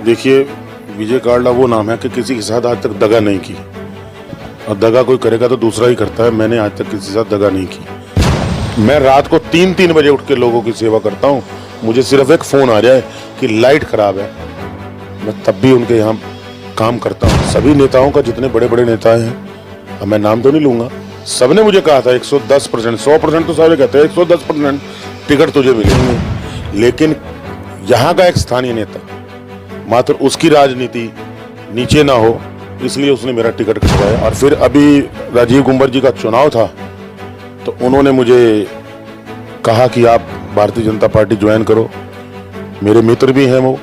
देखिए, विजय काल्ला वो नाम है कि किसी के साथ आज तक दगा नहीं की, और दगा कोई करेगा तो दूसरा ही करता है। मैंने आज तक किसी के साथ दगा नहीं की। मैं रात को 3-3 बजे उठ के लोगों की सेवा करता हूँ। मुझे सिर्फ एक फ़ोन आ जाए कि लाइट खराब है, मैं तब भी उनके यहाँ काम करता हूँ। सभी नेताओं का, जितने बड़े बड़े नेता हैं, अब मैं नाम तो नहीं लूँगा, सबने मुझे कहा था 110%, 100% तो सारे कहते हैं 110% टिकट तुझे मिलेंगे। लेकिन यहाँ का एक स्थानीय नेता, मात्र उसकी राजनीति नीचे ना हो, इसलिए उसने मेरा टिकट कटवाया। और फिर अभी राजीव गुंबर जी का चुनाव था, तो उन्होंने मुझे कहा कि आप भारतीय जनता पार्टी ज्वाइन करो। मेरे मित्र भी हैं वो,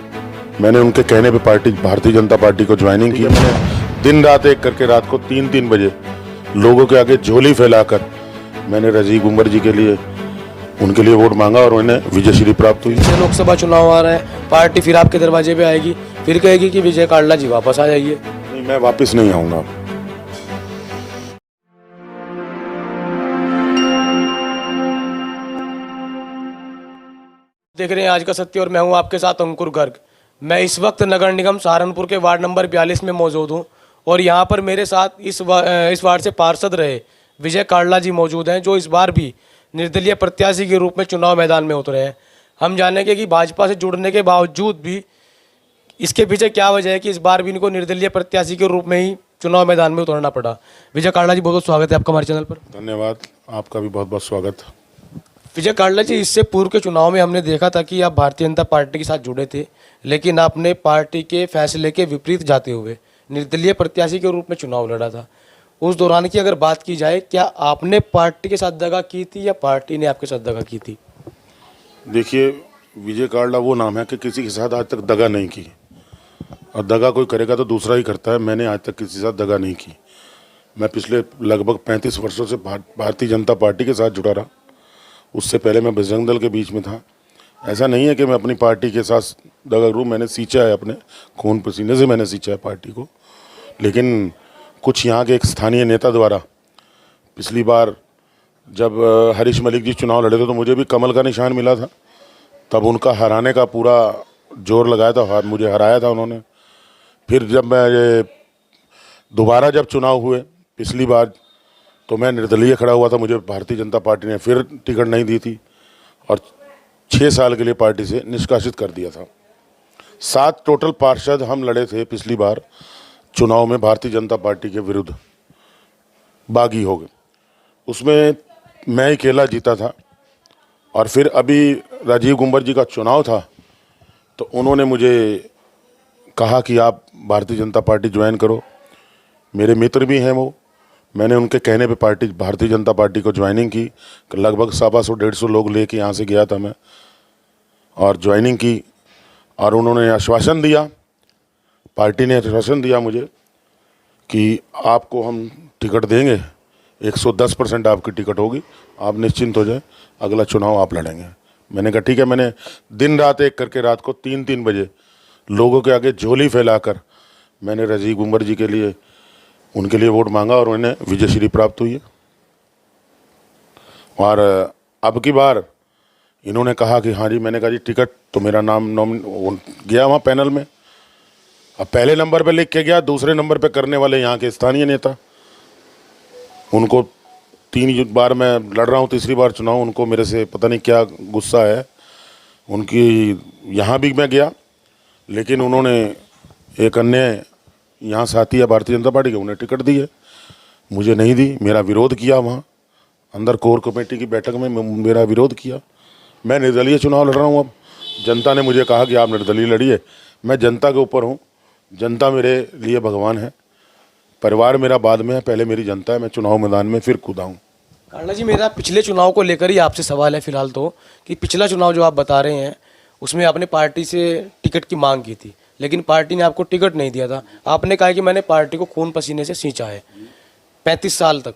मैंने उनके कहने पे भारतीय जनता पार्टी को ज्वाइनिंग की। मैंने दिन रात एक करके रात को 3-3 बजे लोगों के आगे झोली फैलाकर मैंने राजीव गुंबर जी के लिए, उनके लिए वोट मांगा और उन्हें विजयश्री प्राप्त हुई। लोकसभा चुनाव आ रहा है, पार्टी फिर आपके दरवाजे पे आएगी, फिर कहेगी कि विजय काल्ला जी वापस आ जाइए। नहीं, मैं वापस नहीं आऊंगा। देख रहे हैं आज का सत्य और मैं हूं आपके साथ अंकुर गर्ग। मैं इस वक्त नगर निगम सहारनपुर के वार्ड नंबर 42 में मौजूद हूं और यहां पर मेरे साथ इस वार्ड से पार्षद रहे विजय काल्ला जी मौजूद हैं, जो इस बार भी निर्दलीय प्रत्याशी के रूप में चुनाव मैदान में उतरे हैं। हम जानेंगे कि भाजपा से जुड़ने के बावजूद भी इसके पीछे क्या वजह है कि इस बार भी इनको निर्दलीय प्रत्याशी के रूप में ही चुनाव मैदान में उतरना पड़ा। विजय काल्ला जी, बहुत बहुत स्वागत है आपका हमारे चैनल पर। धन्यवाद, आपका भी बहुत बहुत स्वागत। विजय काल्ला जी, इससे पूर्व के चुनाव में हमने देखा था कि आप भारतीय जनता पार्टी के साथ जुड़े थे, लेकिन आपने पार्टी के फैसले के विपरीत जाते हुए निर्दलीय प्रत्याशी के रूप में चुनाव लड़ा था। उस दौरान की अगर बात की जाए, क्या आपने पार्टी के साथ दगा की थी या पार्टी ने आपके साथ दगा की थी? देखिए, विजय काल्ला वो नाम है कि किसी के साथ आज तक दगा नहीं की, और दगा कोई करेगा तो दूसरा ही करता है। मैंने आज तक किसी के साथ दगा नहीं की। मैं पिछले लगभग 35 वर्षों से भारतीय जनता पार्टी के साथ जुड़ा रहा। उससे पहले मैं बजरंग दल के बीच में था। ऐसा नहीं है कि मैं अपनी पार्टी के साथ दगा करूँ, मैंने सींचा है, अपने खून पसीने से मैंने सींचा है पार्टी को। लेकिन कुछ यहाँ के एक स्थानीय नेता द्वारा, पिछली बार जब हरीश मलिक जी चुनाव लड़े थे तो मुझे भी कमल का निशान मिला था, तब उनका हराने का पूरा जोर लगाया था, मुझे हराया था उन्होंने। फिर जब मैं दोबारा जब चुनाव हुए पिछली बार, तो मैं निर्दलीय खड़ा हुआ था, मुझे भारतीय जनता पार्टी ने फिर टिकट नहीं दी थी और 6 साल के लिए पार्टी से निष्कासित कर दिया था। 7 टोटल पार्षद हम लड़े थे पिछली बार चुनाव में भारतीय जनता पार्टी के विरुद्ध, बागी हो गए। उसमें मैं ही अकेला जीता था। और फिर अभी राजीव गुंबर जी का चुनाव था, तो उन्होंने मुझे कहा कि आप भारतीय जनता पार्टी ज्वाइन करो। मेरे मित्र भी हैं वो, मैंने उनके कहने पे भारतीय जनता पार्टी को ज्वाइनिंग की। लगभग 125-150 लोग लेके यहाँ से गया था मैं, और ज्वाइनिंग की। और उन्होंने आश्वासन दिया, पार्टी ने आश्वासन दिया मुझे कि आपको हम टिकट देंगे, 110% आपकी टिकट होगी, आप निश्चिंत हो जाए, अगला चुनाव आप लड़ेंगे। मैंने कहा ठीक है। मैंने दिन रात एक करके रात को 3-3 बजे लोगों के आगे झोली फैलाकर मैंने राजीव गुंबर जी के लिए, उनके लिए वोट मांगा और उन्हें विजयश्री प्राप्त हुई है। और अब की बार इन्होंने कहा कि हाँ जी, मैंने कहा जी टिकट तो मेरा नाम गया वहाँ पैनल में। अब पहले नंबर पे लिख के गया, दूसरे नंबर पे करने वाले यहाँ के स्थानीय नेता, उनको 3 बार मैं लड़ रहा हूँ, तीसरी बार चुनाव, उनको मेरे से पता नहीं क्या गुस्सा है उनकी। यहाँ भी मैं गया, लेकिन उन्होंने एक अन्य यहाँ साथी है भारतीय जनता पार्टी के, उन्हें टिकट दी है, मुझे नहीं दी। मेरा विरोध किया वहाँ अंदर कोर कमेटी की बैठक में, मेरा विरोध किया। मैं निर्दलीय चुनाव लड़ रहा हूँ। अब जनता ने मुझे कहा कि आप निर्दलीय लड़िए। मैं जनता के ऊपर हूँ, जनता मेरे लिए भगवान है, परिवार मेरा बाद में है, पहले मेरी जनता है। मैं चुनाव मैदान में फिर कूदा हूँ। काल्ला जी, मेरा पिछले चुनाव को लेकर ही आपसे सवाल है फिलहाल तो, कि पिछला चुनाव जो आप बता रहे हैं उसमें आपने पार्टी से टिकट की मांग की थी, लेकिन पार्टी ने आपको टिकट नहीं दिया था। आपने कहा कि मैंने पार्टी को खून पसीने से सींचा है 35 साल तक,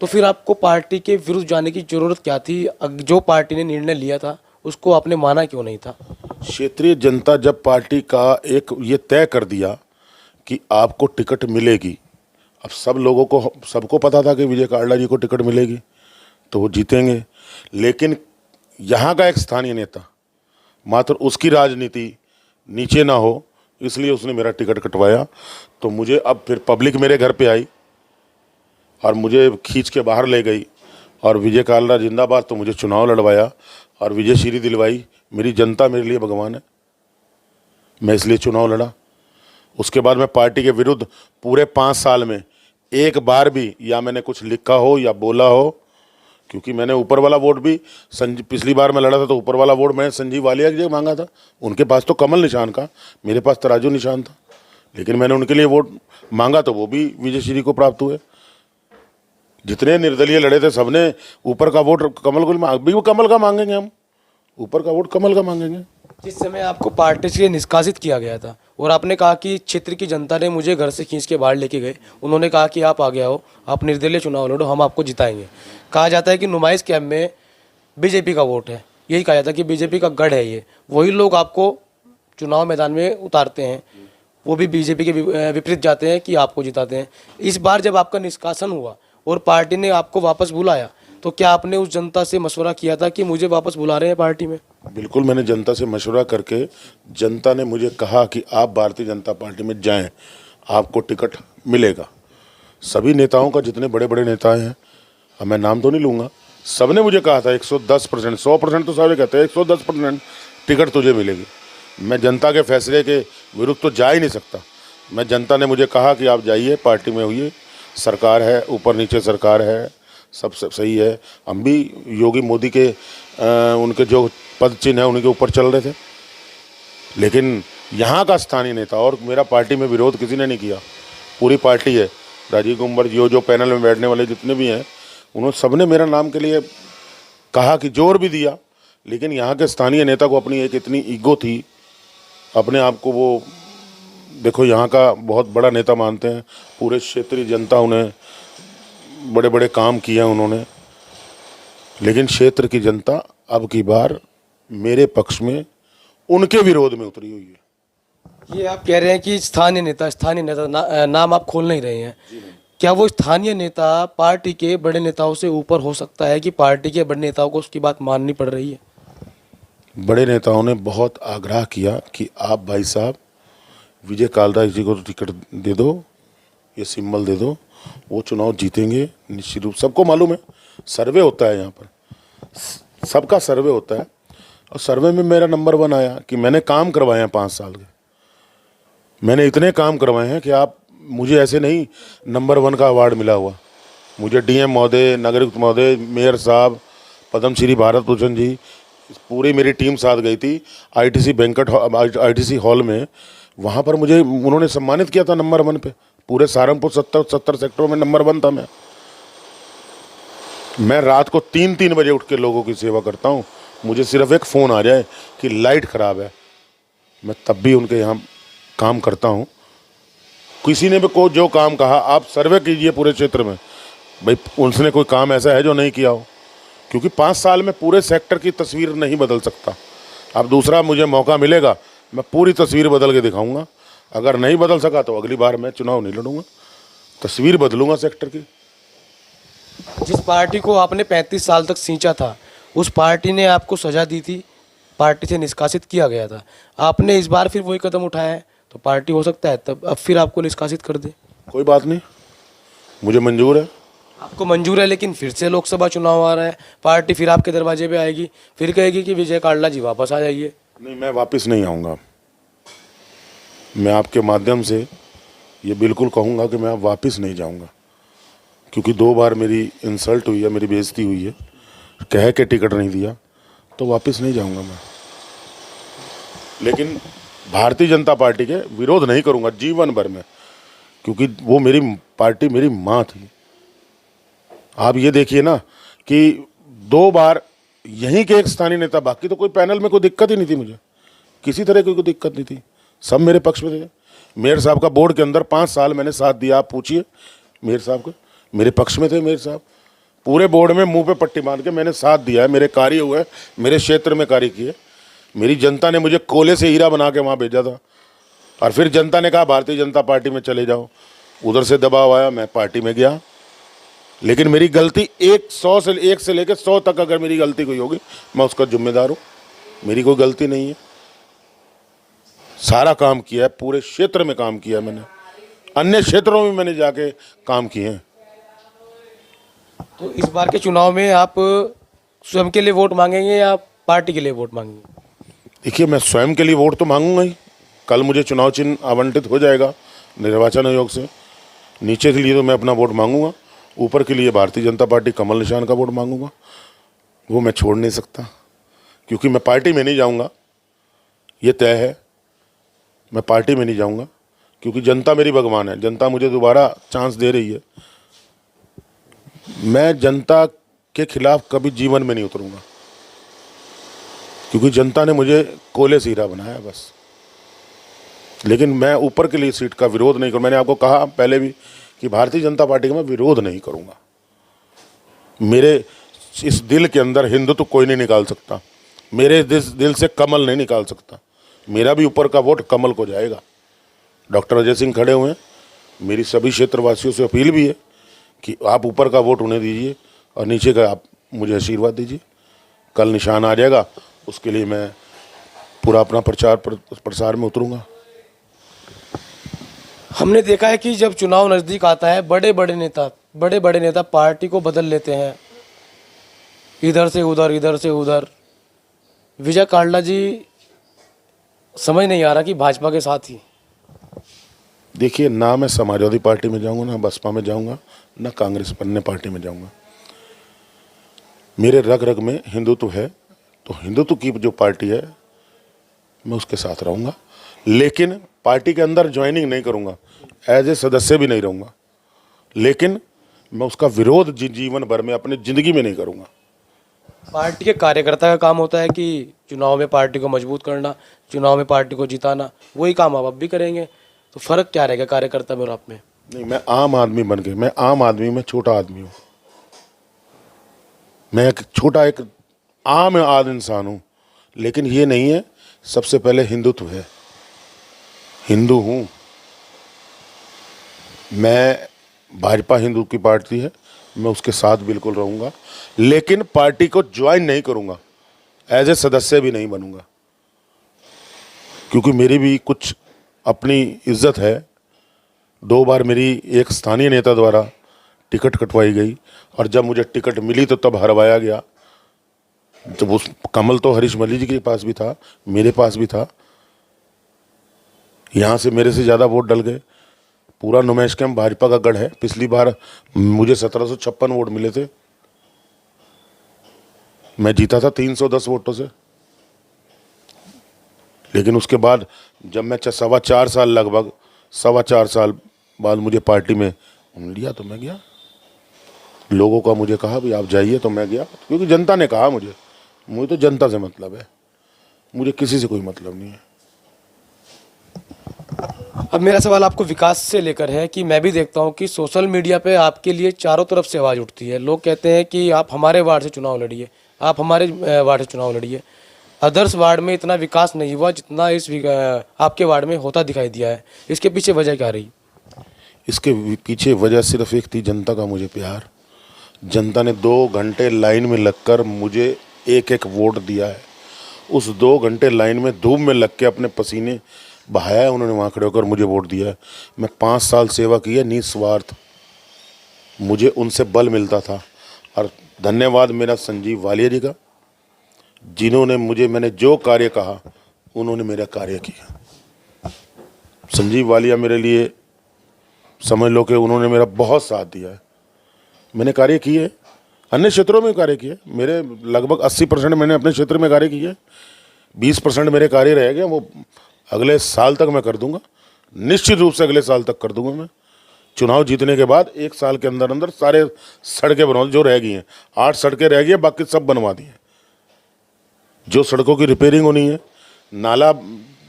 तो फिर आपको पार्टी के विरुद्ध जाने की जरूरत क्या थी? जो पार्टी ने निर्णय लिया था उसको आपने माना क्यों नहीं था? क्षेत्रीय जनता जब पार्टी का एक ये तय कर दिया कि आपको टिकट मिलेगी, अब सब लोगों को, सबको पता था कि विजय काल्ला जी को टिकट मिलेगी तो वो जीतेंगे। लेकिन यहाँ का एक स्थानीय नेता, मात्र उसकी राजनीति नीचे ना हो, इसलिए उसने मेरा टिकट कटवाया। तो मुझे अब फिर पब्लिक मेरे घर पे आई और मुझे खींच के बाहर ले गई और विजय कालरा जिंदाबाद, तो मुझे चुनाव लड़वाया और विजय श्री दिलवाई। मेरी जनता मेरे लिए भगवान है, मैं इसलिए चुनाव लड़ा। उसके बाद मैं पार्टी के विरुद्ध पूरे 5 साल में एक बार भी या मैंने कुछ लिखा हो या बोला हो, क्योंकि मैंने ऊपर वाला वोट भी पिछली बार मैं लड़ा था तो ऊपर वाला वोट मैंने संजीव वालिया के मांगा था। उनके पास तो कमल निशान का, मेरे पास तराजू निशान था, लेकिन मैंने उनके लिए वोट मांगा तो वो भी विजय श्री को प्राप्त हुए। जितने निर्दलीय लड़े थे सबने ऊपर का वोट कमल को, अभी वो कमल का मांगेंगे, हम ऊपर का वोट कमल का मांगेंगे। जिस समय आपको पार्टी से निष्कासित किया गया था और आपने कहा कि क्षेत्र की जनता ने मुझे घर से खींच के बाहर लेके गए, उन्होंने कहा कि आप आ गया हो, आप निर्दलीय चुनाव लड़ो, हम आपको जिताएंगे। कहा जाता है कि नुमाइश कैंप में बीजेपी का वोट है, यही कहा जाता है कि बीजेपी का गढ़ है ये, वही लोग आपको चुनाव मैदान में उतारते हैं, वो भी बीजेपी के विपरीत जाते हैं कि आपको जिताते हैं। इस बार जब आपका निष्कासन हुआ और पार्टी ने आपको वापस बुलाया, तो क्या आपने उस जनता से मशवरा किया था कि मुझे वापस बुला रहे हैं पार्टी में? बिल्कुल, मैंने जनता से मशवरा करके, जनता ने मुझे कहा कि आप भारतीय जनता पार्टी में जाएं, आपको टिकट मिलेगा। सभी नेताओं का, जितने बड़े बड़े नेता हैं, अब मैं नाम तो नहीं लूँगा, सब ने मुझे कहा था 110%, 100% तो सारे कहते हैं 110% टिकट तुझे मिलेगी। मैं जनता के फैसले के विरुद्ध तो जा ही नहीं सकता। मैं, जनता ने मुझे कहा कि आप जाइए, पार्टी में हुई, सरकार है, ऊपर नीचे सरकार है, सब सही है। हम भी योगी मोदी के उनके जो पद चिन्ह है उनके ऊपर चल रहे थे, लेकिन यहाँ का स्थानीय नेता और मेरा पार्टी में विरोध किसी ने नहीं किया। पूरी पार्टी है, राजीव कुंवर जो पैनल में बैठने वाले जितने भी हैं, उन्होंने सबने मेरा नाम के लिए कहा कि जोर भी दिया, लेकिन यहाँ के स्थानीय नेता को अपनी एक इतनी ईगो थी, अपने आप को वो, देखो, यहाँ का बहुत बड़ा नेता मानते हैं, पूरे क्षेत्रीय जनता उन्हें, बड़े बड़े काम किए उन्होंने, लेकिन क्षेत्र की जनता अब की बार मेरे पक्ष में, उनके विरोध में उतरी हुई है। ये आप कह रहे हैं कि स्थानीय नेता नाम आप खोल नहीं रहे हैं, क्या वो स्थानीय नेता पार्टी के बड़े नेताओं से ऊपर हो सकता है कि पार्टी के बड़े नेताओं को उसकी बात माननी पड़ रही है? बड़े नेताओं ने बहुत आग्रह किया कि आप भाई साहब विजय कालरा जी को तो टिकट दे दो, ये सिंबल दे दो, वो चुनाव जीतेंगे निश्चित रूप। सबको मालूम है, सर्वे होता है यहाँ पर, सबका सर्वे होता है, और सर्वे में मेरा नंबर 1 आया कि मैंने काम करवाए हैं 5 साल के। मैंने इतने काम करवाए हैं कि आप, मुझे ऐसे नहीं नंबर 1 का अवार्ड मिला हुआ, मुझे डीएम महोदय, नगर महोदय, मेयर साहब, पद्मश्री भारत भूषण जी, पूरी मेरी टीम साथ गई थी आईटीसी हॉल में। वहाँ पर मुझे उन्होंने सम्मानित किया था नंबर 1 पे। पूरे सहारनपुर 70 सेक्टरों में नंबर 1 था मैं रात को 3-3 बजे उठ के लोगों की सेवा करता हूँ। मुझे सिर्फ एक फ़ोन आ जाए कि लाइट ख़राब है, मैं तब भी उनके यहाँ काम करता हूँ। किसी ने भी को जो काम कहा, आप सर्वे कीजिए पूरे क्षेत्र में, भाई उसने कोई काम ऐसा है जो नहीं किया हो, क्योंकि 5 साल में पूरे सेक्टर की तस्वीर नहीं बदल सकता। अब दूसरा मुझे मौका मिलेगा, मैं पूरी तस्वीर बदल के दिखाऊंगा। अगर नहीं बदल सका तो अगली बार मैं चुनाव नहीं लड़ूंगा, तस्वीर बदलूंगा सेक्टर की। जिस पार्टी को आपने 35 साल तक सींचा था, उस पार्टी ने आपको सजा दी थी, पार्टी से निष्कासित किया गया था, आपने इस बार फिर वही कदम उठाया है, तो पार्टी हो सकता है तब अब फिर आपको निष्कासित कर दे। कोई बात नहीं, मुझे मंजूर है। आपको मंजूर है, लेकिन फिर से लोकसभा चुनाव आ रहा है, पार्टी फिर आपके दरवाजे पे आएगी, फिर कहेगी कि विजय कालरा जी वापस आ जाइए। नहीं, मैं वापस नहीं आऊँगा। मैं आपके माध्यम से ये बिल्कुल कहूँगा कि मैं वापस नहीं जाऊँगा, क्योंकि 2 बार मेरी इंसल्ट हुई है, मेरी बेइज्जती हुई है, कह के टिकट नहीं दिया, तो वापस नहीं जाऊँगा मैं। लेकिन भारतीय जनता पार्टी के विरोध नहीं करूँगा जीवन भर में, क्योंकि वो मेरी पार्टी, मेरी माँ थी। आप ये देखिए ना कि 2 बार यहीं के एक स्थानीय नेता, बाकी तो कोई पैनल में कोई दिक्कत ही नहीं थी, मुझे किसी तरह की कोई दिक्कत नहीं थी, सब मेरे पक्ष में थे। मेयर साहब का बोर्ड के अंदर 5 साल मैंने साथ दिया, आप पूछिए मेयर साहब को, मेरे पक्ष में थे मेयर साहब। पूरे बोर्ड में मुंह पे पट्टी बांध के मैंने साथ दिया है, मेरे कार्य हुए, मेरे क्षेत्र में कार्य किए। मेरी जनता ने मुझे कोयले से हीरा बना के वहाँ भेजा था, और फिर जनता ने कहा भारतीय जनता पार्टी में चले जाओ। उधर से दबाव आया, मैं पार्टी में गया, लेकिन मेरी गलती 1 से लेकर 100 तक अगर मेरी गलती कोई होगी, मैं उसका जिम्मेदार हूँ। मेरी कोई गलती नहीं है, सारा काम किया है, पूरे क्षेत्र में काम किया है मैंने, अन्य क्षेत्रों में मैंने जाके काम किए हैं। तो इस बार के चुनाव में आप स्वयं के लिए वोट मांगेंगे या पार्टी के लिए वोट मांगेंगे? देखिए, मैं स्वयं के लिए वोट तो मांगूंगा ही। कल मुझे चुनाव चिन्ह आवंटित हो जाएगा निर्वाचन आयोग से। नीचे के लिए तो मैं अपना वोट मांगूंगा, ऊपर के लिए भारतीय जनता पार्टी कमल निशान का वोट मांगूंगा। वो मैं छोड़ नहीं सकता, क्योंकि मैं पार्टी में नहीं जाऊंगा, ये तय है। मैं पार्टी में नहीं जाऊंगा, क्योंकि जनता मेरी भगवान है। जनता मुझे दोबारा चांस दे रही है। मैं जनता के खिलाफ कभी जीवन में नहीं उतरूंगा, क्योंकि जनता ने मुझे कोले से हीरा बनाया बस। लेकिन मैं ऊपर के लिए सीट का विरोध नहीं करूँ। मैंने आपको कहा पहले भी कि भारतीय जनता पार्टी का मैं विरोध नहीं करूंगा। मेरे इस दिल के अंदर हिंदुत्व कोई नहीं निकाल सकता, मेरे दिल से कमल नहीं निकाल सकता। मेरा भी ऊपर का वोट कमल को जाएगा। डॉक्टर अजय सिंह खड़े हुए हैं, मेरी सभी क्षेत्रवासियों से अपील भी है कि आप ऊपर का वोट उन्हें दीजिए और नीचे का आप मुझे आशीर्वाद दीजिए। कल निशान आ जाएगा, उसके लिए मैं पूरा अपना प्रचार प्रसार में उतरूंगा। हमने देखा है कि जब चुनाव नज़दीक आता है बड़े बड़े नेता पार्टी को बदल लेते हैं, इधर से उधर। विजय काल्ला जी समझ नहीं आ रहा कि भाजपा के साथ ही। देखिए, ना मैं समाजवादी पार्टी में जाऊंगा, ना बसपा में जाऊंगा, ना कांग्रेस अन्य पार्टी में जाऊंगा। मेरे रग रग में हिंदुत्व है, तो हिंदुत्व की जो पार्टी है मैं उसके साथ रहूंगा। लेकिन पार्टी के अंदर ज्वाइनिंग नहीं करूंगा, एज ए सदस्य भी नहीं रहूंगा। लेकिन मैं उसका विरोध जीवन भर में अपनी जिंदगी में नहीं करूंगा। पार्टी के कार्यकर्ता का काम होता है कि चुनाव में पार्टी को मजबूत करना, चुनाव में पार्टी को जिताना। वही काम आप अब भी करेंगे, तो फर्क क्या रहेगा कार्यकर्ता में और आप में? नहीं, मैं आम आदमी बन के, मैं आम आदमी में छोटा आदमी हूँ। मैं एक आम इंसान हूँ। लेकिन ये नहीं है, सबसे पहले हिंदुत्व है, हिंदू हूँ मैं। भाजपा हिंदू की पार्टी है, मैं उसके साथ बिल्कुल रहूँगा। लेकिन पार्टी को ज्वाइन नहीं करूँगा, एज ए सदस्य भी नहीं बनूंगा, क्योंकि मेरी भी कुछ अपनी इज्जत है। 2 बार मेरी एक स्थानीय नेता द्वारा टिकट कटवाई गई, और जब मुझे टिकट मिली तो तब हरवाया गया। जब उस कमल तो हरीश मल्ली जी के पास भी था, मेरे पास भी था। यहाँ से मेरे से ज़्यादा वोट डल गए। पूरा नुमाइश कैंप भाजपा का गढ़ है। पिछली बार मुझे 1756 वोट मिले थे, मैं जीता था 310 वोटों से। लेकिन उसके बाद जब मैं 4.25 साल, लगभग 4.25 साल बाद मुझे पार्टी में लिया, तो मैं गया। लोगों का मुझे कहा भी आप जाइए, तो मैं गया, क्योंकि जनता ने कहा मुझे तो जनता से मतलब है, मुझे किसी से कोई मतलब नहीं है। अब मेरा सवाल आपको विकास से लेकर है कि मैं भी देखता हूं कि सोशल मीडिया पे आपके लिए चारों तरफ से आवाज़ उठती है। लोग कहते हैं कि आप हमारे वार्ड से चुनाव लड़िए, आप हमारे वार्ड से चुनाव लड़िए। अदर्स वार्ड में इतना विकास नहीं हुआ जितना आपके वार्ड में होता दिखाई दिया है। इसके पीछे वजह क्या रही? इसके पीछे वजह सिर्फ एक थी, जनता का मुझे प्यार। जनता ने 2 घंटे लाइन में लगकर मुझे एक वोट दिया है। उस 2 घंटे लाइन में धूप में लग के अपने पसीने बहाया है उन्होंने, वहाँ खड़े होकर मुझे वोट दिया है। मैं 5 साल सेवा की है निस्वार्थ, मुझे उनसे बल मिलता था। और धन्यवाद मेरा संजीव वालिया जी का, जिन्होंने मैंने जो कार्य कहा उन्होंने मेरा कार्य किया। संजीव वालिया मेरे लिए, समझ लो कि उन्होंने मेरा बहुत साथ दिया है। मैंने कार्य किए, अन्य क्षेत्रों में कार्य किए। मेरे लगभग 80% मैंने अपने क्षेत्र में कार्य किए। 20% मेरे कार्य रह गए, वो अगले साल तक मैं कर दूंगा। निश्चित रूप से अगले साल तक कर दूंगा मैं। चुनाव जीतने के बाद 1 साल के अंदर अंदर सारे सड़कें बनवा, जो रह गई हैं 8 सड़कें रह गई हैं, बाकी सब बनवा दी हैं। जो सड़कों की रिपेयरिंग होनी है, नाला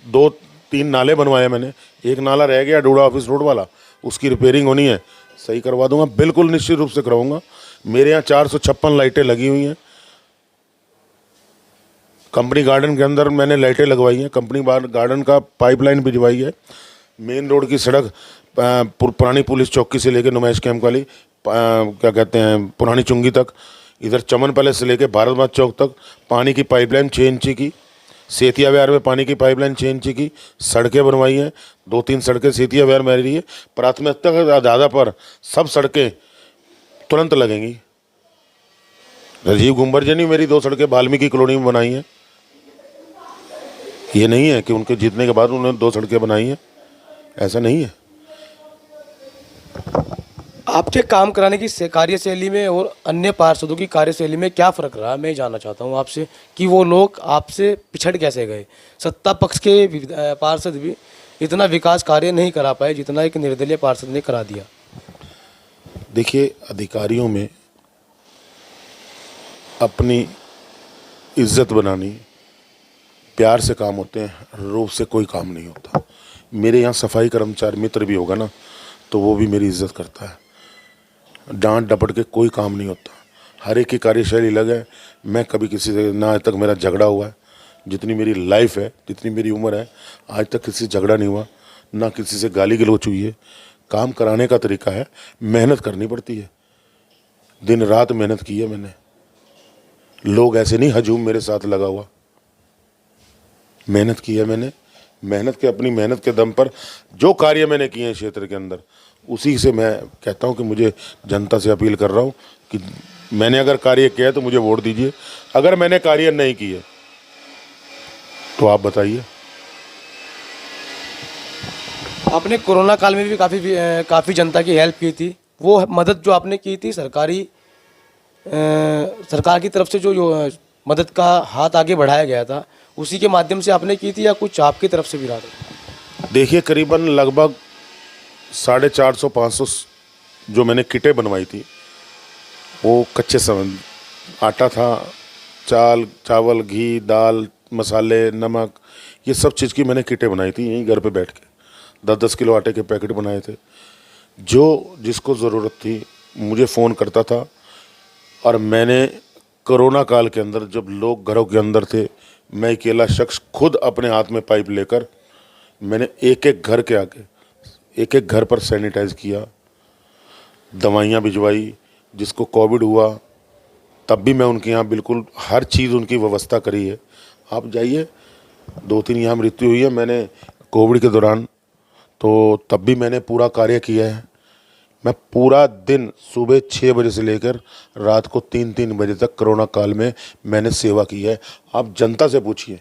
2-3 नाले बनवाए मैंने, एक नाला रह गया डोडा ऑफिस रोड वाला, उसकी रिपेयरिंग होनी है, सही करवा दूंगा, बिल्कुल निश्चित रूप से करवाऊंगा। मेरे यहाँ 456 लाइटें लगी हुई हैं। कंपनी गार्डन के अंदर मैंने लाइटें लगवाई हैं, कंपनी गार्डन का पाइपलाइन भिजवाई है। मेन रोड की सड़क पुरानी पुलिस चौकी से लेकर नुमाइश कैंप वाली क्या कहते हैं पुरानी चुंगी तक, इधर चमन पैलेस से लेकर भारत माता चौक तक पानी की पाइपलाइन 6 इंची की सेतिया विहार में पानी की पाइपलाइन चेंज की, सड़कें बनवाई हैं, 2-3 सड़कें सेतिया विहार में रही है। प्राथमिकता के आधार पर सब सड़कें तुरंत लगेंगी। राजीव गुंबर जी ने मेरी 2 सड़कें वाल्मीकि कॉलोनी में बनाई हैं। ये नहीं है कि उनके जीतने के बाद उन्होंने 2 सड़कें बनाई हैं, ऐसा नहीं है। आपके काम कराने की कार्यशैली में और अन्य पार्षदों की कार्यशैली में क्या फ़र्क रहा, मैं जानना चाहता हूँ आपसे कि वो लोग आपसे पिछड़ कैसे गए। सत्ता पक्ष के पार्षद भी इतना विकास कार्य नहीं करा पाए जितना एक निर्दलीय पार्षद ने करा दिया। देखिए, अधिकारियों में अपनी इज्जत बनानी, प्यार से काम होते हैं, रोब से कोई काम नहीं होता। मेरे यहाँ सफाई कर्मचारी मित्र भी होगा ना, तो वो भी मेरी इज्जत करता है। डांट डपट के कोई काम नहीं होता, हर एक की कार्यशैली अलग है। मैं कभी किसी से ना आज तक मेरा झगड़ा हुआ है, जितनी मेरी लाइफ है, जितनी मेरी उम्र है, आज तक किसी से झगड़ा नहीं हुआ, ना किसी से गाली गलौच हुई है। काम कराने का तरीका है, मेहनत करनी पड़ती है, दिन रात मेहनत की है मैंने। लोग ऐसे नहीं हजूम मेरे साथ लगा हुआ, मेहनत की है मैंने। मेहनत के अपनी मेहनत के दम पर जो कार्य मैंने किए हैं क्षेत्र के अंदर, उसी से मैं कहता हूं कि मुझे जनता से अपील कर रहा हूं कि मैंने अगर कार्य किया है तो मुझे वोट दीजिए, अगर मैंने कार्य नहीं किए तो आप बताइए। आपने कोरोना काल में भी काफ़ी जनता की हेल्प की थी। वो मदद जो आपने की थी सरकार की तरफ से जो मदद का हाथ आगे बढ़ाया गया था, उसी के माध्यम से आपने की थी या कुछ आपकी तरफ से भी रहा था? देखिए, करीबन लगभग 450-500 जो मैंने किटें बनवाई थी, वो कच्चे सामान, आटा था, चावल, घी, दाल, मसाले, नमक, ये सब चीज़ की मैंने किटें बनाई थी। यहीं घर पे बैठ के 10-10 किलो आटे के पैकेट बनाए थे। जो जिसको ज़रूरत थी मुझे फ़ोन करता था। और मैंने कोरोना काल के अंदर जब लोग घरों के अंदर थे, मैं अकेला शख्स खुद अपने हाथ में पाइप लेकर मैंने एक एक घर के आके एक एक घर पर सैनिटाइज किया, दवाइयाँ भिजवाई। जिसको कोविड हुआ तब भी मैं उनके यहाँ बिल्कुल हर चीज़ उनकी व्यवस्था करी है। आप जाइए, 2-3 यहाँ मृत्यु हुई है मैंने कोविड के दौरान, तो तब भी मैंने पूरा कार्य किया है। मैं पूरा दिन सुबह 6 बजे से लेकर रात को 3-3 बजे तक कोरोना काल में मैंने सेवा की है। आप जनता से पूछिए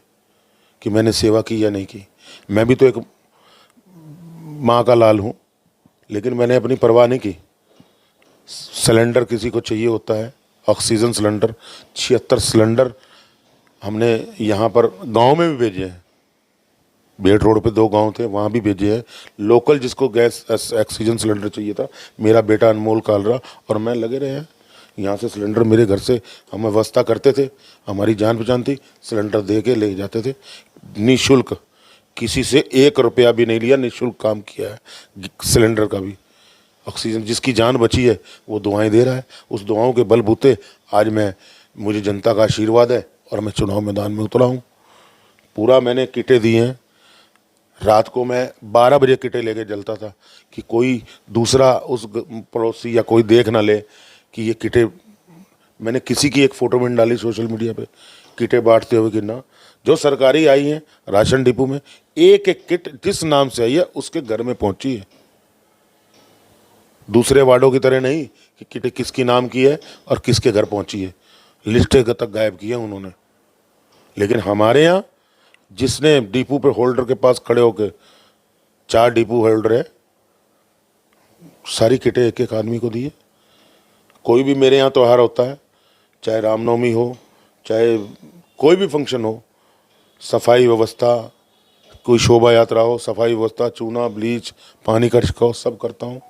कि मैंने सेवा की या नहीं की। मैं भी तो एक माँ का लाल हूँ, लेकिन मैंने अपनी परवाह नहीं की। सिलेंडर किसी को चाहिए होता है, ऑक्सीजन सिलेंडर, 76 सिलेंडर हमने यहाँ पर गांव में भी भेजे हैं। बेट रोड पे 2 गांव थे, वहाँ भी भेजे हैं। लोकल जिसको गैस ऑक्सीजन सिलेंडर चाहिए था, मेरा बेटा अनमोल कालरा और मैं लगे रहे हैं। यहाँ से सिलेंडर मेरे घर से हम व्यवस्था करते थे, हमारी जान पहचान थी, सिलेंडर दे के ले जाते थे निःशुल्क। किसी से 1 रुपया भी नहीं लिया, निःशुल्क काम किया है सिलेंडर का भी। ऑक्सीजन जिसकी जान बची है वो दुआएं दे रहा है। उस दुआओं के बलबूते आज मुझे जनता का आशीर्वाद है और मैं चुनाव मैदान में उतरा हूँ। पूरा मैंने किटें दी हैं। रात को मैं 12 बजे किटें लेके जलता था कि कोई दूसरा उस पड़ोसी या कोई देख ना ले कि ये किटें। मैंने किसी की एक फ़ोटो में डाली सोशल मीडिया पे, किटें बांटते हुए कि ना, जो सरकारी आई हैं राशन डिपो में, एक एक किट जिस नाम से आई है उसके घर में पहुंची है। दूसरे वार्डों की तरह नहीं कि किटें किसकी नाम की है और किसके घर पहुंची है, लिस्टें तक गायब की है उन्होंने। लेकिन हमारे यहाँ जिसने डिपो पे होल्डर के पास खड़े होकर, 4 डिपो होल्डर है, सारी किटें एक एक आदमी को दी है। कोई भी मेरे यहाँ त्यौहार होता है, चाहे रामनवमी हो, चाहे कोई भी फंक्शन हो, सफाई व्यवस्था, कोई शोभा यात्रा हो, सफाई व्यवस्था, चूना, ब्लीच, पानी का छिड़काव सब करता हूँ।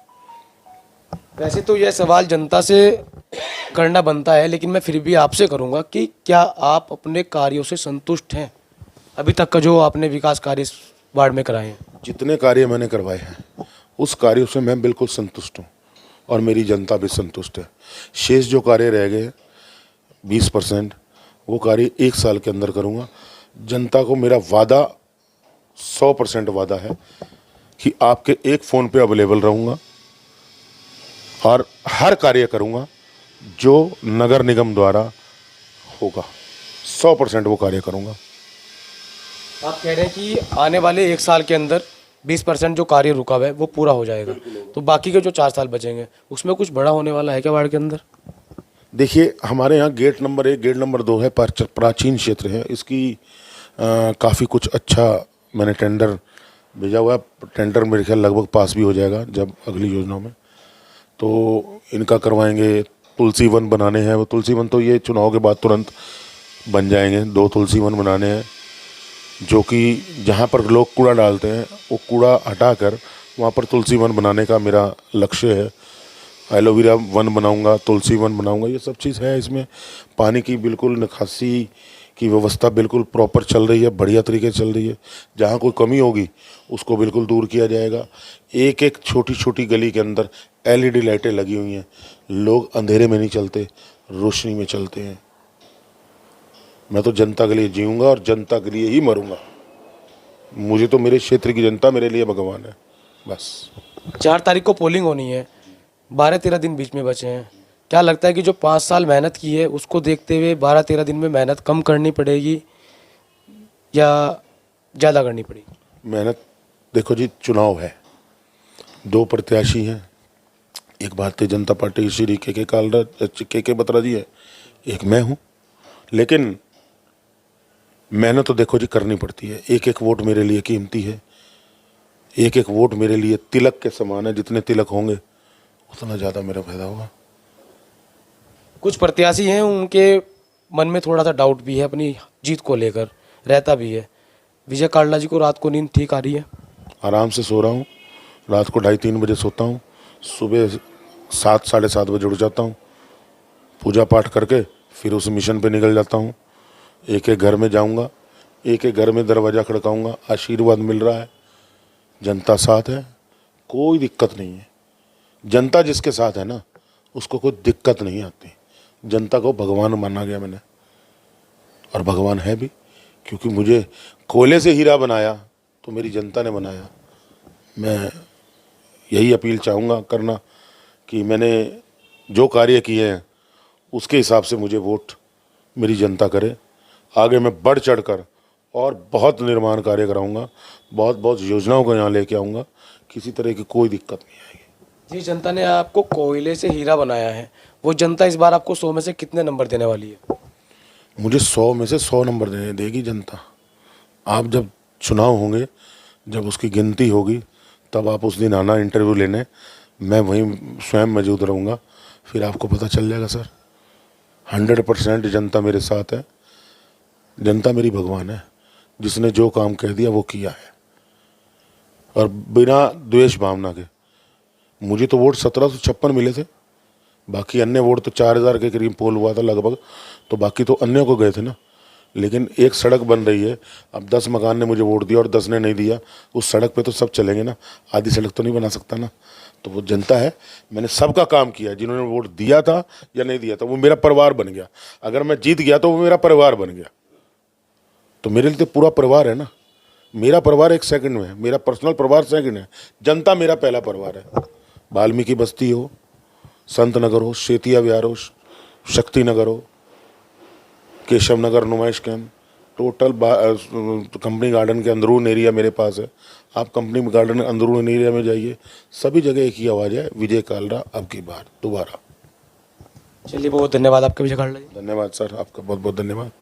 वैसे तो यह सवाल जनता से करना बनता है, लेकिन मैं फिर भी आपसे करूंगा कि क्या आप अपने कार्यों से संतुष्ट हैं अभी तक का जो आपने विकास कार्य इस वार्ड में कराए हैं? जितने कार्य मैंने करवाए हैं उस कार्यों से मैं बिल्कुल संतुष्ट हूँ और मेरी जनता भी संतुष्ट है। शेष जो कार्य रह गए 20%, वो कार्य 1 साल के अंदर करूँगा। जनता को मेरा वादा 100% वादा है कि आपके एक फ़ोन पे अवेलेबल रहूँगा और हर कार्य करूँगा जो नगर निगम द्वारा होगा। 100% वो कार्य करूँगा। आप कह रहे हैं कि आने वाले 1 साल के अंदर 20% जो कार्य रुका हुआ है वो पूरा हो जाएगा, तो बाकी के जो 4 साल बचेंगे उसमें कुछ बड़ा होने वाला है क्या वार्ड के अंदर? देखिए, हमारे यहाँ गेट नंबर 1 गेट नंबर 2 है, प्राचीन क्षेत्र है। इसकी काफ़ी कुछ अच्छा मैंने टेंडर भेजा हुआ है। टेंडर मेरे ख्याल लगभग पास भी हो जाएगा जब अगली योजनाओं में, तो इनका करवाएंगे। तुलसी वन बनाने हैं, वो तुलसी वन तो ये चुनाव के बाद तुरंत बन जाएंगे। 2 तुलसी वन बनाने हैं, जो कि जहाँ पर लोग कूड़ा डालते हैं वो कूड़ा हटाकर वहाँ पर तुलसी वन बनाने का मेरा लक्ष्य है। एलोवेरा वन बनाऊंगा, तुलसी वन बनाऊंगा, ये सब चीज़ है इसमें। पानी की बिल्कुल निकासी की व्यवस्था बिल्कुल प्रॉपर चल रही है, बढ़िया तरीके से चल रही है। जहाँ कोई कमी होगी उसको बिल्कुल दूर किया जाएगा। एक एक छोटी छोटी गली के अंदर एलईडी लाइटें लगी हुई हैं। लोग अंधेरे में नहीं चलते, रोशनी में चलते हैं। मैं तो जनता के लिए जीऊँगा और जनता के लिए ही मरूँगा। मुझे तो मेरे क्षेत्र की जनता मेरे लिए भगवान है, बस। 4 तारीख को पोलिंग होनी है, 12-13 दिन बीच में बचे हैं। क्या लगता है कि जो 5 साल मेहनत की है उसको देखते हुए 12-13 दिन में मेहनत कम करनी पड़ेगी या ज़्यादा करनी पड़ेगी? मेहनत, देखो जी, चुनाव है, 2 प्रत्याशी हैं। एक भारतीय जनता पार्टी की श्री के बत्रा जी है, एक मैं हूँ। लेकिन मेहनत तो देखो जी करनी पड़ती है। एक एक वोट मेरे लिए कीमती है। एक एक वोट मेरे लिए तिलक के समान है। जितने तिलक होंगे उतना ज़्यादा मेरा फायदा होगा। कुछ प्रत्याशी हैं, उनके मन में थोड़ा सा डाउट भी है, अपनी जीत को लेकर रहता भी है। विजय काल्ला जी को रात को नींद ठीक आ रही है? आराम से सो रहा हूँ। रात को 2:30-3 बजे सोता हूँ, सुबह 7 साढ़े 7 बजे उठ जाता हूँ। पूजा पाठ करके फिर उस मिशन पे निकल जाता हूँ। एक एक घर में जाऊँगा, एक एक घर में दरवाज़ा खड़काऊँगा। आशीर्वाद मिल रहा है, जनता साथ है, कोई दिक्कत नहीं है। जनता जिसके साथ है ना, उसको कोई दिक्कत नहीं आती। जनता को भगवान माना गया मैंने, और भगवान है भी, क्योंकि मुझे कोयले से हीरा बनाया तो मेरी जनता ने बनाया। मैं यही अपील चाहूँगा करना कि मैंने जो कार्य किए हैं उसके हिसाब से मुझे वोट मेरी जनता करे। आगे मैं बढ़ चढ़कर और बहुत निर्माण कार्य कराऊँगा, बहुत बहुत योजनाओं को यहाँ लेके आऊँगा। किसी तरह की कोई दिक्कत नहीं आएगी। जी, जनता ने आपको कोयले से हीरा बनाया है, वो जनता इस बार आपको 100 में से कितने नंबर देने वाली है? मुझे 100 में से 100 नंबर देगी जनता। आप जब चुनाव होंगे, जब उसकी गिनती होगी, तब आप उस दिन आना इंटरव्यू लेने। मैं वहीं स्वयं मौजूद रहूँगा, फिर आपको पता चल जाएगा सर। 100% जनता मेरे साथ है। जनता मेरी भगवान है, जिसने जो काम कह दिया वो किया है, और बिना द्वेष भावना के। मुझे तो वोट 1756 मिले थे, बाकी अन्य वोट तो 4000 के करीब पोल हुआ था लगभग, तो बाकी तो अन्य को गए थे ना। लेकिन एक सड़क बन रही है, अब 10 मकान ने मुझे वोट दिया और 10 ने नहीं दिया, उस सड़क पे तो सब चलेंगे ना, आधी सड़क तो नहीं बना सकता ना। तो वो जनता है, मैंने सबका काम किया। जिन्होंने वोट दिया था या नहीं दिया था, वो मेरा परिवार बन गया। अगर मैं जीत गया तो वो मेरा परिवार बन गया, तो मेरे लिए तो पूरा परिवार है ना। मेरा परिवार एक सेकंड में है, मेरा पर्सनल परिवार सेकंड है, जनता मेरा पहला परिवार है। वाल्मीकि बस्ती हो, संत नगर हो, शेतिया विहार हो, शक्ति नगर हो, केशव नगर नुमाइश कैंप, टोटल कंपनी गार्डन के अंदरून एरिया मेरे पास है। आप कंपनी गार्डन अंदरून एरिया में जाइए, सभी जगह एक ही आवाज़ है, विजय काल्ला अब की बार दोबारा। चलिए, बहुत धन्यवाद आपका विजय काल्ला जी। धन्यवाद सर, आपका बहुत बहुत धन्यवाद।